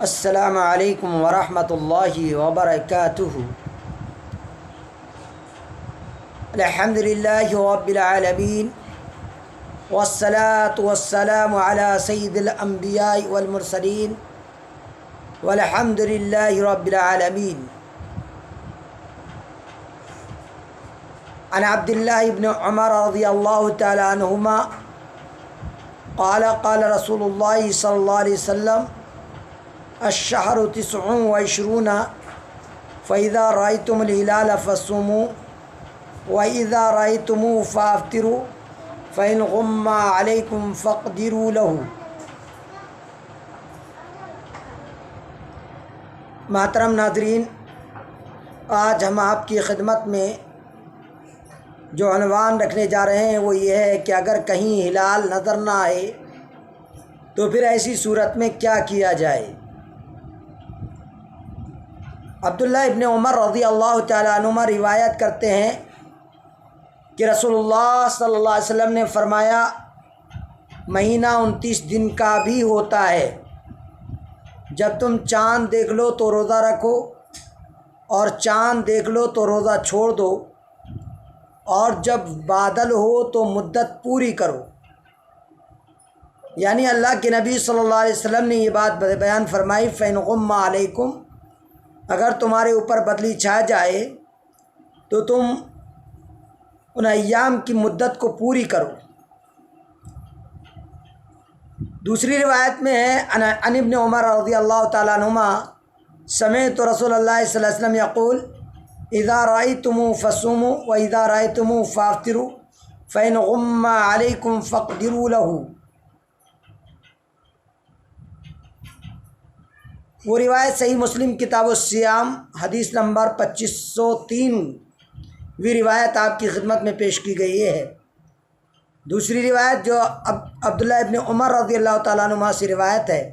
السلام علیکم ورحمۃ اللہ وبرکاتہ۔ الحمد للہ رب العالمین والصلاة والسلام علی سید الانبیاء والمرسلین والحمد للہ رب العالمین۔ عن عبد اللہ بن عمر رضی اللہ تعالی عنہما قال قال رسول اللہ صلی اللہ علیہ وسلم الشہر 29 فإذا رأيتم الهلال فصوموا وإذا رأيتموه فافطروا فإن غم عليكم فاقدروا له۔ محترم ناظرین، آج ہم آپ کی خدمت میں جو عنوان رکھنے جا رہے ہیں وہ یہ ہے کہ اگر کہیں ہلال نظر نہ آئے تو پھر ایسی صورت میں کیا کیا جائے۔ عبداللہ ابن عمر رضی اللہ تعالیٰ عنہما روایت کرتے ہیں کہ رسول اللہ صلی اللہ علیہ وسلم نے فرمایا مہینہ 29 دن کا بھی ہوتا ہے، جب تم چاند دیکھ لو تو روزہ رکھو اور چاند دیکھ لو تو روزہ چھوڑ دو، اور جب بادل ہو تو مدت پوری کرو۔ یعنی اللہ کے نبی صلی اللہ علیہ وسلم نے یہ بات بیان فرمائی فَإِنْ غُمَّ عَلَيْكُمْ، اگر تمہارے اوپر بدلی چھا جائے تو تم ان ایام کی مدت کو پوری کرو۔ دوسری روایت میں ہے عن ابن عمر رضی اللہ تعالیٰ عنہما سمعت رسول اللہ صلی اللہ علیہ وسلم یقول اذا رأيتموه فصوموا واذا رأيتموه فافطروا فإن غم عليكم فاقدروا له۔ وہ روایت صحیح مسلم کتاب الصیام حدیث نمبر 2503 بھی روایت آپ کی خدمت میں پیش کی گئی ہے۔ دوسری روایت جو عبداللہ ابن عمر رضی اللہ تعالیٰ عنہ سے روایت ہے،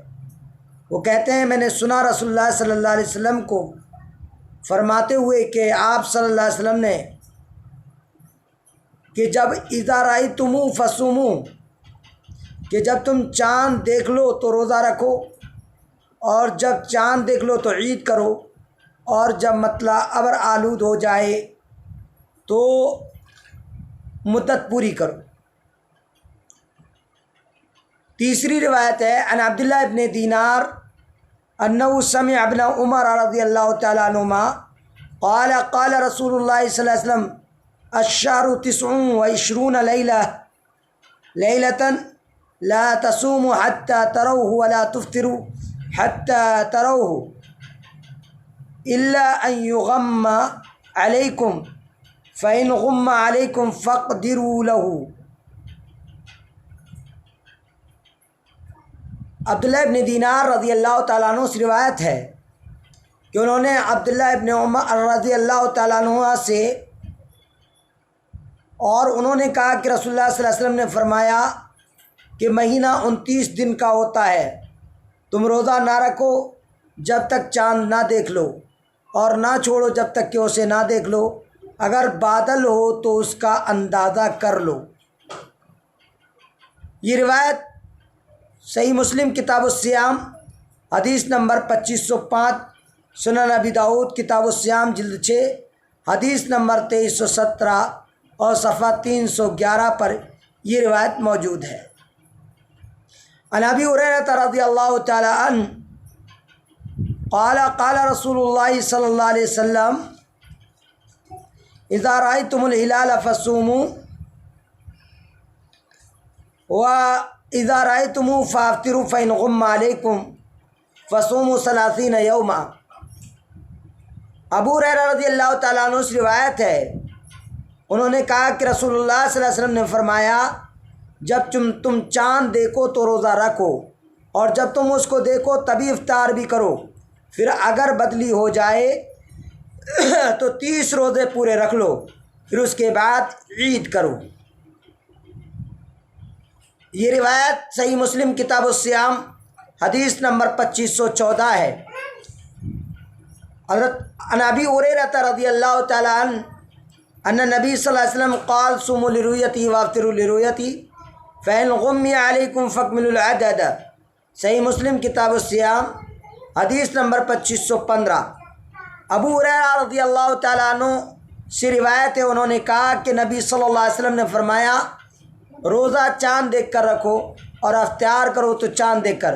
وہ کہتے ہیں میں نے سنا رسول اللہ صلی اللہ علیہ وسلم کو فرماتے ہوئے کہ آپ صلی اللہ علیہ وسلم نے کہ جب اذا رأیتموہ فصوموا، کہ جب تم چاند دیکھ لو تو روزہ رکھو اور جب چاند دیکھ لو تو عید کرو، اور جب مطلع ابر آلود ہو جائے تو مدت پوری کرو۔ تیسری روایت ہے عن عبداللہ ابن دینار انہ سمع ابن عمر رضی اللہ تعالیٰ عنہما قال قال رسول اللہ صلی اللہ علیہ وسلم الشہر 29 لیلة لا تصوموا حتى تروه ولا تفطروا حتى تروه إلا أن يغم عليكم فإن غم عليكم فاقدروا له۔ عبداللہ ابن دینار رضی اللہ تعالیٰ عنہ سے روایت ہے کہ انہوں نے عبداللہ ابن عمر رضی اللہ تعالیٰ عنہ سے اور انہوں نے کہا کہ رسول اللہ صلی اللہ علیہ وسلم نے فرمایا کہ مہینہ 29 دن کا ہوتا ہے، تم روزہ نہ رکھو جب تک چاند نہ دیکھ لو اور نہ چھوڑو جب تک کہ اسے نہ دیکھ لو، اگر بادل ہو تو اس کا اندازہ کر لو۔ یہ روایت صحیح مسلم کتاب الصیام حدیث نمبر 2505، سنن ابی داؤد کتاب الصیام جلد 6 حدیث نمبر 2317 اور صفحہ 311 پر یہ روایت موجود ہے۔ عن ابی ہریرہ رضی اللہ تعالی عنہ قال قال رسول اللہ صلی اللہ علیہ وسلم اذا رأيتم الهلال فصوموا وإذا رأيتموه فافطروا فإن غم عليكم فصوموا 30 يوما۔ ابو ہریرہ رضی اللہ تعالیٰ عنہ سے روایت ہے، انہوں نے کہا کہ رسول اللہ صلی اللہ علیہ وسلم نے فرمایا جب تم چاند دیکھو تو روزہ رکھو اور جب تم اس کو دیکھو تبھی افطار بھی کرو، پھر اگر بدلی ہو جائے تو 30 روزے پورے رکھ لو، پھر اس کے بعد عید کرو۔ یہ روایت صحیح مسلم کتاب الصیام حدیث نمبر 2514 ہے۔ حضرت عن ابی ہریرہ رضی اللہ تعالی عنہ ان نبی صلی اللہ علیہ وسلم قال صوموا لرؤیتی وافطروا لرؤیتی فإن غمی علیکم فاکملوا العدد۔ صحیح مسلم کتاب الصیام حدیث نمبر 2515۔ ابو ہریرہ رضی اللہ تعالیٰ عنہ سے روایت ہے، انہوں نے کہا کہ نبی صلی اللہ علیہ وسلم نے فرمایا روزہ چاند دیکھ کر رکھو اور افطار کرو تو چاند دیکھ کر،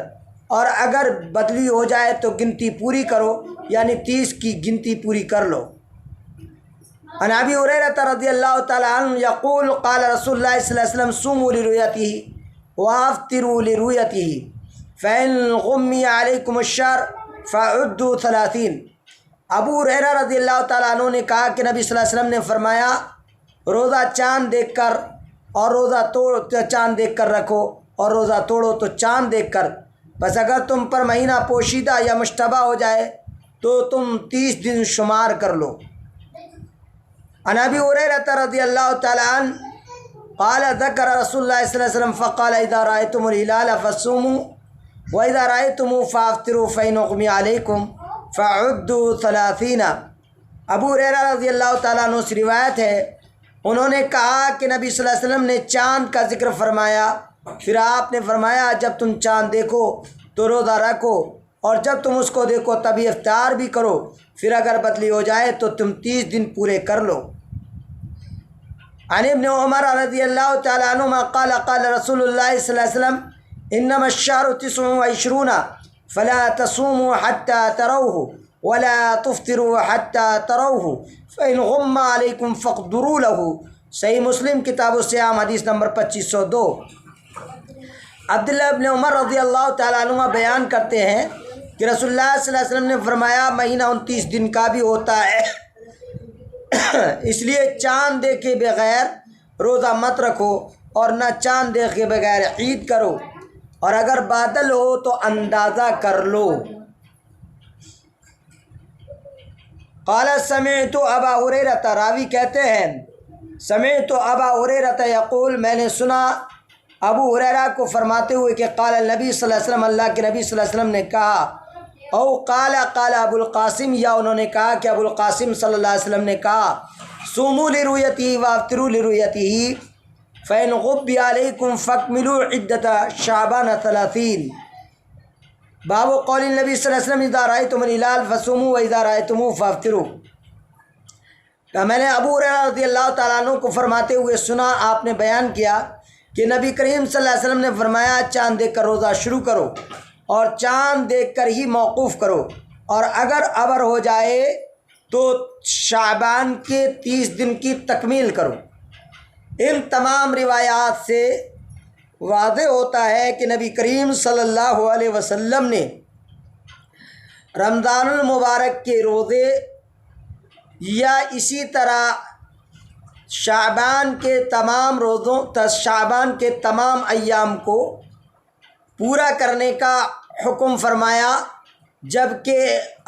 اور اگر بدلی ہو جائے تو گنتی پوری کرو، یعنی 30 کی گنتی پوری کر لو۔ عن ابی ہریرہ رضی اللہ تعالیٰ عنہ یقول قال رسول اللہ صلی اللہ علیہ وسلم صوموا لرؤیتہ وافطروا لرؤیتہ فإن غمی علیکم الشہر فعدوا 30۔ ابو ہریرہ رضی اللہ تعالیٰ عنہ نے کہا کہ نبی صلی اللہ علیہ وسلم نے فرمایا روزہ چاند دیکھ کر اور روزہ چاند دیکھ کر رکھو، اور روزہ توڑو تو چاند دیکھ کر، بس اگر تم پر مہینہ پوشیدہ یا مشتبہ ہو جائے تو تم 30 دن شمار کر لو۔ عن ابی ہریرہ رضی اللہ تعالیٰ عنہ قال ذکر رسول اللہ صلی اللہ علیہ وسلم فقال اذا رأيتم الهلال فصوموا واذا رأيتموه فافطروا فإن غمی علیکم فعدوا 30۔ ابو ہریرہ رضی اللہ تعالیٰ عنہ سے روایت ہے، انہوں نے کہا کہ نبی صلی اللہ علیہ وسلم نے چاند کا ذکر فرمایا، پھر آپ نے فرمایا جب تم چاند دیکھو تو روزہ رکھو، اور جب تم اس کو دیکھو تبھی افطار بھی کرو، پھر اگر بدلی ہو جائے تو تم 30 دن پورے کر لو۔ عن ابن عمر رضی اللہ تعالیٰ عنہما قال قال رسول اللہ صلی اللہ علیہ وسلم انما الشهر 29 فلا تصوموا حتى تروه ولا تفطروا حتى تروه فإن غم عليكم فاقدروا له۔ صحیح مسلم کتاب الصیام حدیث نمبر 2502۔ عبداللہ ابن عمر رضی اللہ تعالیٰ عنہ بیان کرتے ہیں کہ رسول اللہ صلی اللہ علیہ وسلم نے فرمایا مہینہ 29 دن کا بھی ہوتا ہے، اس لیے چاند دیکھے بغیر روزہ مت رکھو اور نہ چاند دیکھے بغیر عید کرو، اور اگر بادل ہو تو اندازہ کر لو۔ قال سمعت ابا ہریرہ، راوی کہتے ہیں سمعت ابا ہریرہ یقول، میں نے سنا ابو ہریرہ کو فرماتے ہوئے کہ قال النبی صلی اللہ علیہ وسلم، اللہ کے نبی صلی اللہ علیہ وسلم نے کہا، او قال ابو القاسم، یا انہوں نے کہا کہ ابو القاسم صلی اللہ علیہ وسلم نے کہا صوموا لرؤیتہ وافطروا لرؤیتہ فإن غبی علیکم فاکملوا عدۃ شعبان 30۔ باب قول النبی صلی اللہ علیہ وسلم اذا رأیتم الہلال فصوموا واذا رأیتموہ فافطروا۔ میں نے ابو ہریرہ رضی اللہ تعالیٰ عنہ کو فرماتے ہوئے سنا، آپ نے بیان کیا کہ نبی کریم صلی اللہ علیہ وسلم نے فرمایا چاند دیکھ کر روزہ شروع کرو اور چاند دیکھ کر ہی موقوف کرو، اور اگر ابر ہو جائے تو شعبان کے 30 دن کی تکمیل کرو۔ ان تمام روایات سے واضح ہوتا ہے کہ نبی کریم صلی اللہ علیہ وسلم نے رمضان المبارک کے روزے یا اسی طرح شعبان کے تمام ایام کو پورا کرنے کا حکم فرمایا، جب کہ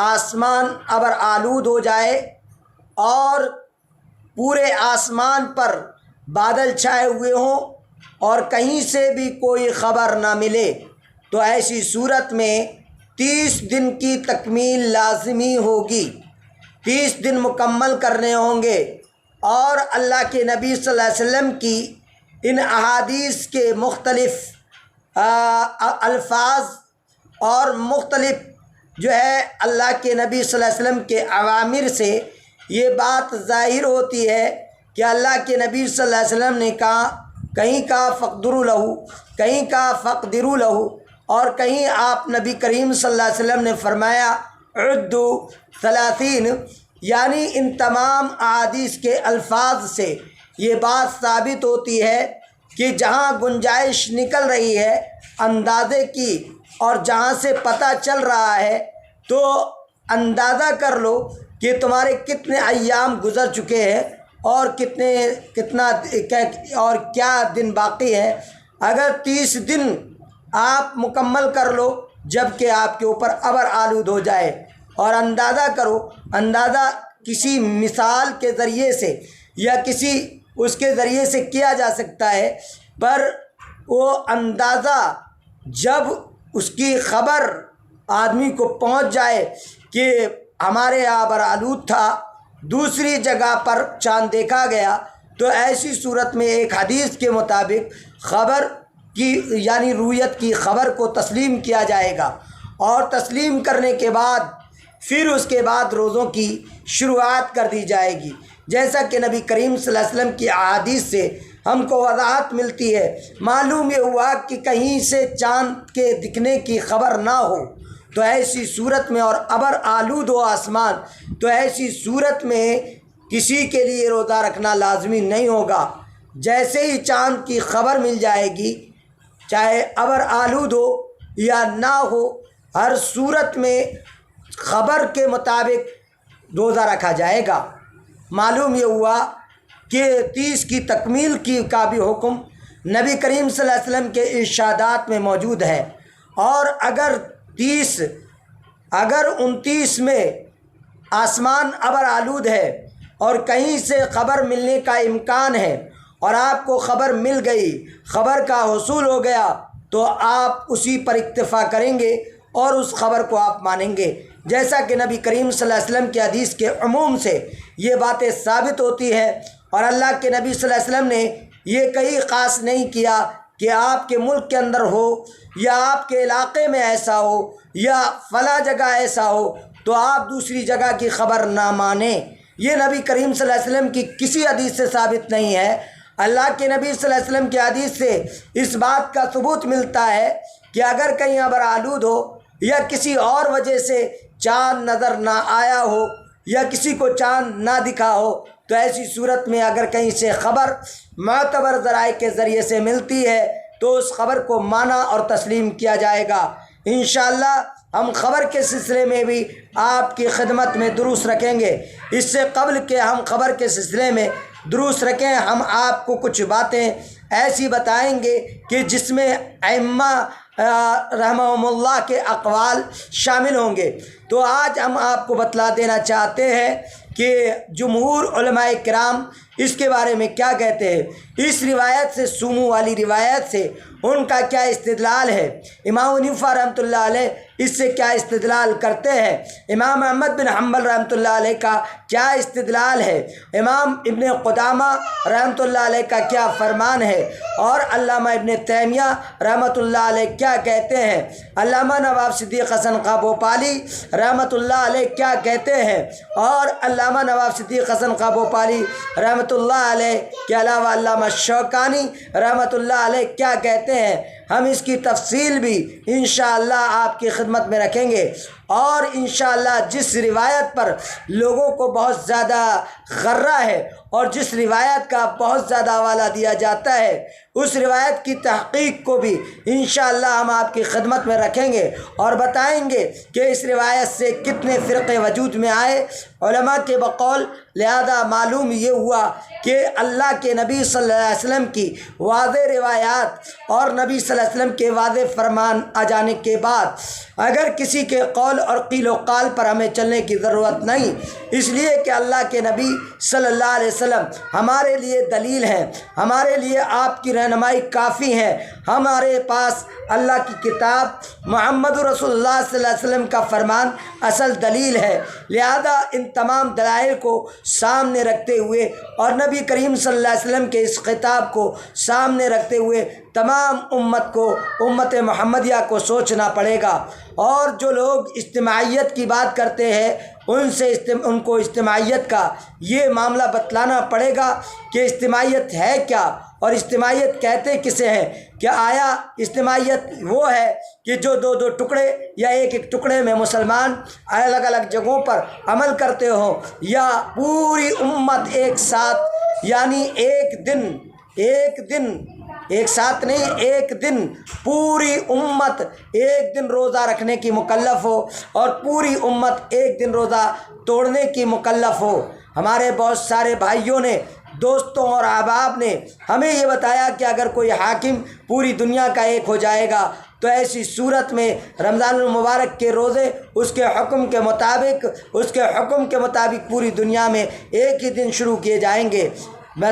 آسمان ابر آلود ہو جائے اور پورے آسمان پر بادل چھائے ہوئے ہوں اور کہیں سے بھی کوئی خبر نہ ملے، تو ایسی صورت میں 30 دن کی تکمیل لازمی ہوگی، 30 دن مکمل کرنے ہوں گے۔ اور اللہ کے نبی صلی اللہ علیہ وسلم کی ان احادیث کے مختلف الفاظ اور مختلف جو ہے اللہ کے نبی صلی اللہ علیہ وسلم کے اوامر سے یہ بات ظاہر ہوتی ہے کہ اللہ کے نبی صلی اللہ علیہ وسلم نے کہا، کہیں کہا فقدروا لہو، کہیں کہا فقدروا لہو، اور کہیں آپ نبی کریم صلی اللہ علیہ وسلم نے فرمایا عدوا 30۔ یعنی ان تمام احادیث کے الفاظ سے یہ بات ثابت ہوتی ہے کہ جہاں گنجائش نکل رہی ہے اندازے کی اور جہاں سے پتہ چل رہا ہے تو اندازہ کر لو کہ تمہارے کتنے ایام گزر چکے ہیں اور کیا دن باقی ہیں۔ اگر 30 دن آپ مکمل کر لو جب کہ آپ کے اوپر ابر آلود ہو جائے، اور اندازہ کرو، اندازہ کسی مثال کے ذریعے سے یا کسی اس کے ذریعے سے کیا جا سکتا ہے، پر وہ اندازہ جب اس کی خبر آدمی کو پہنچ جائے کہ ہمارے یہاں ابر آلود تھا، دوسری جگہ پر چاند دیکھا گیا، تو ایسی صورت میں ایک حدیث کے مطابق خبر کی یعنی رویت کی خبر کو تسلیم کیا جائے گا، اور تسلیم کرنے کے بعد پھر اس کے بعد روزوں کی شروعات کر دی جائے گی، جیسا کہ نبی کریم صلی اللہ علیہ وسلم کی احادیث سے ہم کو وضاحت ملتی ہے۔ معلوم یہ ہوا کہ کہیں سے چاند کے دکھنے کی خبر نہ ہو تو ایسی صورت میں، اور ابر آلود ہو آسمان، تو ایسی صورت میں کسی کے لیے روزہ رکھنا لازمی نہیں ہوگا۔ جیسے ہی چاند کی خبر مل جائے گی، چاہے ابر آلود ہو یا نہ ہو، ہر صورت میں خبر کے مطابق روزہ رکھا جائے گا۔ معلوم یہ ہوا کہ 30 کی تکمیل کا بھی حکم نبی کریم صلی اللہ علیہ وسلم کے ارشادات میں موجود ہے، اور اگر 29 میں آسمان ابر آلود ہے اور کہیں سے خبر ملنے کا امکان ہے اور آپ کو خبر مل گئی، خبر کا حصول ہو گیا، تو آپ اسی پر اکتفا کریں گے اور اس خبر کو آپ مانیں گے، جیسا کہ نبی کریم صلی اللہ علیہ وسلم کی حدیث کے عموم سے یہ باتیں ثابت ہوتی ہے۔ اور اللہ کے نبی صلی اللہ علیہ وسلم نے یہ کہیں خاص نہیں کیا کہ آپ کے ملک کے اندر ہو یا آپ کے علاقے میں ایسا ہو یا فلاں جگہ ایسا ہو تو آپ دوسری جگہ کی خبر نہ مانیں۔ یہ نبی کریم صلی اللہ علیہ وسلم کی کسی حدیث سے ثابت نہیں ہے۔ اللہ کے نبی صلی اللہ علیہ وسلم کی حدیث سے اس بات کا ثبوت ملتا ہے کہ اگر کہیں ابر آلود ہو یا کسی اور وجہ سے چاند نظر نہ آیا ہو یا کسی کو چاند نہ دکھا ہو، تو ایسی صورت میں اگر کہیں سے خبر معتبر ذرائع کے ذریعے سے ملتی ہے تو اس خبر کو مانا اور تسلیم کیا جائے گا۔ انشاءاللہ ہم خبر کے سلسلے میں بھی آپ کی خدمت میں دروس رکھیں گے۔ اس سے قبل کہ ہم خبر کے سلسلے میں دروس رکھیں، ہم آپ کو کچھ باتیں ایسی بتائیں گے کہ جس میں ائمہ رحمہم اللہ کے اقوال شامل ہوں گے۔ تو آج ہم آپ کو بتلا دینا چاہتے ہیں کہ جمہور علماء کرام اس کے بارے میں کیا کہتے ہیں، اس روایت سے، سومو والی روایت سے ان کا کیا استدلال ہے، امام حنیفہ رحمۃ اللہ علیہ اس سے کیا استدلال کرتے ہیں، امام احمد بن حنبل رحمۃ اللہ علیہ کا کیا استدلال ہے، امام ابن قدامہ رحمۃ اللہ علیہ کا کیا فرمان ہے، اور علامہ ابن تیمیہ رحمۃ اللہ علیہ کیا کہتے ہیں، علامہ نواب صدیق حسن خاں بھوپالی رحمۃ اللہ علیہ کیا کہتے ہیں، اور علامہ نواب صدیق حسن خاں بھوپالی رحمۃ اللہ علیہ کے علاوہ علامہ شوکانی رحمۃ اللہ علیہ کیا کہتے ہیں، ہم اس کی تفصیل بھی انشاءاللہ آپ کی خدمت میں رکھیں گے۔ اور انشاءاللہ جس روایت پر لوگوں کو بہت زیادہ غرہ ہے اور جس روایت کا بہت زیادہ حوالہ دیا جاتا ہے، اس روایت کی تحقیق کو بھی انشاءاللہ ہم آپ کی خدمت میں رکھیں گے اور بتائیں گے کہ اس روایت سے کتنے فرقے وجود میں آئے علماء کے بقول۔ لہذا معلوم یہ ہوا کہ اللہ کے نبی صلی اللہ علیہ وسلم کی واضح روایات اور نبی صلی اللہ علیہ وسلم کے واضح فرمان آ جانے کے بعد اگر کسی کے قول اور قیل و قال پر ہمیں چلنے کی ضرورت نہیں، اس لیے کہ اللہ کے نبی صلی اللہ علیہ وسلم ہمارے لیے دلیل ہیں، ہمارے لیے آپ کی رہنمائی کافی ہے۔ ہمارے پاس اللہ کی کتاب محمد رسول اللہ صلی اللہ علیہ وسلم کا فرمان اصل دلیل ہے۔ لہذا ان تمام دلائل کو سامنے رکھتے ہوئے اور نبی کریم صلی اللہ علیہ وسلم کے اس خطاب کو سامنے رکھتے ہوئے تمام امت کو، امت محمدیہ کو سوچنا پڑے گا۔ اور جو لوگ اجتماعیت کی بات کرتے ہیں ان کو اجتماعیت کا یہ معاملہ بتلانا پڑے گا کہ اجتماعیت ہے کیا اور اجتماعیت کہتے کسے ہیں۔ کیا آیا اجتماعیت وہ ہے کہ جو دو دو ٹکڑے یا ایک ایک ٹکڑے میں مسلمان الگ الگ جگہوں پر عمل کرتے ہوں، یا پوری امت ایک ساتھ، یعنی ایک دن پوری امت ایک دن روزہ رکھنے کی مکلف ہو اور پوری امت ایک دن روزہ توڑنے کی مکلف ہو۔ ہمارے بہت سارے بھائیوں نے، دوستوں اور احباب نے ہمیں یہ بتایا کہ اگر کوئی حاکم پوری دنیا کا ایک ہو جائے گا تو ایسی صورت میں رمضان المبارک کے روزے اس کے حکم کے مطابق پوری دنیا میں ایک ہی دن شروع کیے جائیں گے۔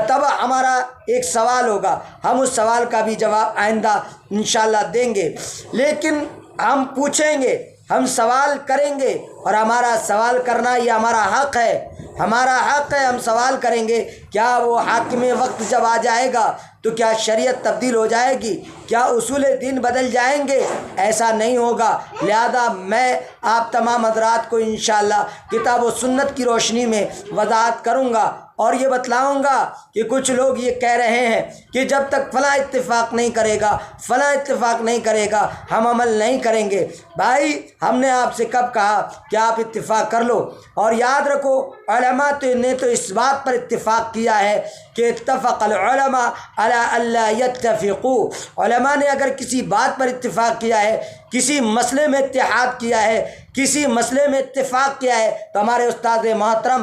تب ہمارا ایک سوال ہوگا، ہم اس سوال کا بھی جواب آئندہ انشاءاللہ دیں گے، لیکن ہم پوچھیں گے، ہم سوال کریں گے، اور ہمارا سوال کرنا یہ ہمارا حق ہے۔ ہمارا حق ہے، ہم سوال کریں گے کیا وہ حاکم وقت جب آ جائے گا تو کیا شریعت تبدیل ہو جائے گی؟ کیا اصول دین بدل جائیں گے؟ ایسا نہیں ہوگا۔ لہذا میں آپ تمام حضرات کو انشاءاللہ کتاب و سنت کی روشنی میں وضاحت کروں گا اور یہ بتلاؤں گا کہ کچھ لوگ یہ کہہ رہے ہیں کہ جب تک فلاں اتفاق نہیں کرے گا، فلاں اتفاق نہیں کرے گا، ہم عمل نہیں کریں گے۔ بھائی ہم نے آپ سے کب کہا کہ آپ اتفاق کر لو؟ اور یاد رکھو علماء نے تو اس بات پر اتفاق کیا ہے کہ اتفق العلماء علی الا یتفقوا۔ علماء نے اگر کسی بات پر اتفاق کیا ہے، کسی مسئلے میں اتحاد کیا ہے، کسی مسئلے میں اتفاق کیا ہے، تو ہمارے استاد محترم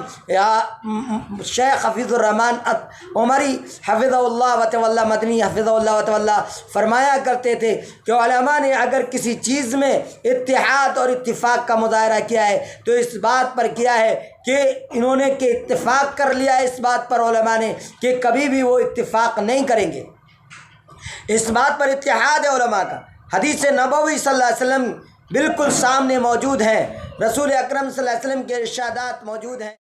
شیخ حفیظ الرحمن عمری حفظہ اللہ وتولہ مدنی حفظہ اللہ وتولہ فرمایا کرتے تھے کہ علماء نے اگر کسی چیز میں اتحاد اور اتفاق کا مظاہرہ کیا ہے تو اس بات پر کیا ہے کہ انہوں نے کہ اتفاق کر لیا ہے اس بات پر علماء نے کہ کبھی بھی وہ اتفاق نہیں کریں گے۔ اس بات پر اتحاد ہے علماء کا۔ حدیث نبوی صلی اللہ علیہ وسلم بالکل سامنے موجود ہیں، رسول اکرم صلی اللہ علیہ وسلم کے ارشادات موجود ہیں۔